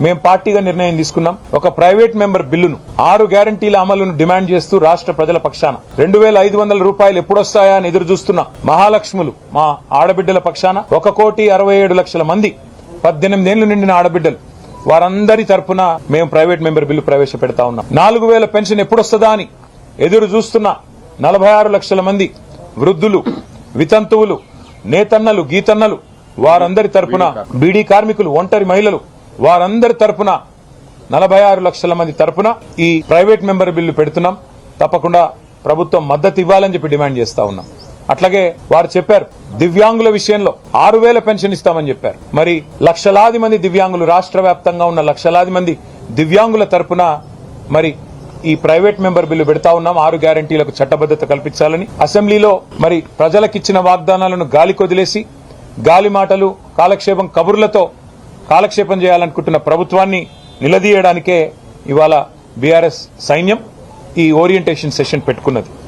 మేము పార్టీగా నిర్ణయం తీసుకున్నాం. ఒక ప్రైవేట్ మెంబర్ బిల్లును 6 గ్యారంటీల అమలును డిమాండ్ చేస్తూ రాష్ట్ర ప్రజల పక్షాన 2500 రూపాయలు ఎప్పుడొస్తాయా అని ఎదురు చూస్తున్న మహాలక్ష్ములు మా ఆడబిడ్డల పక్షాన 1,67,00,000 మంది 18 ఏళ్లు నిండిన ఆడబిడ్డలు వారందరి తరపున మేము ప్రైవేట్ మెంబర్ బిల్లు ప్రవేశపెడతా ఉన్నాం. 4,000 పెన్షన్ ఎప్పుడొస్తుందా అని ఎదురు చూస్తున్న 46 లక్షల మంది వృద్ధులు, వితంతువులు, నేతన్నలు, గీతన్నలు వారందరి తరపున, బీడీ కార్మికులు, ఒంటరి మహిళలు వారందరి తరపున 46 లక్షల మంది తరపున ఈ ప్రైవేట్ మెంబర్ బిల్లు పెడుతున్నాం. తప్పకుండా ప్రభుత్వం మద్దతు ఇవ్వాలని చెప్పి డిమాండ్ చేస్తా ఉన్నాం. అట్లాగే వారు చెప్పారు దివ్యాంగుల విషయంలో 6,000 పెన్షన్ ఇస్తామని చెప్పారు. మరి లక్షలాది మంది దివ్యాంగులు, రాష్ట్ర వ్యాప్తంగా ఉన్న లక్షలాది మంది దివ్యాంగుల తరపున మరి ఈ ప్రైవేట్ మెంబర్ బిల్లు పెడతా ఉన్నాం. 6 గ్యారంటీలకు చట్టబద్దత కల్పించాలని అసెంబ్లీలో మరి ప్రజలకిచ్చిన వాగ్దానాలను గాలికి వదిలేసి గాలి మాటలు, కాలక్షేపం కబుర్లతో కాలక్షేపం చేయాలనుకుంటున్న ప్రభుత్వాన్ని నిలదీయడానికే ఇవాళ బీఆర్ఎస్ సైన్యం ఈ ఓరియంటేషన్ సెషన్ పెట్టుకున్నది.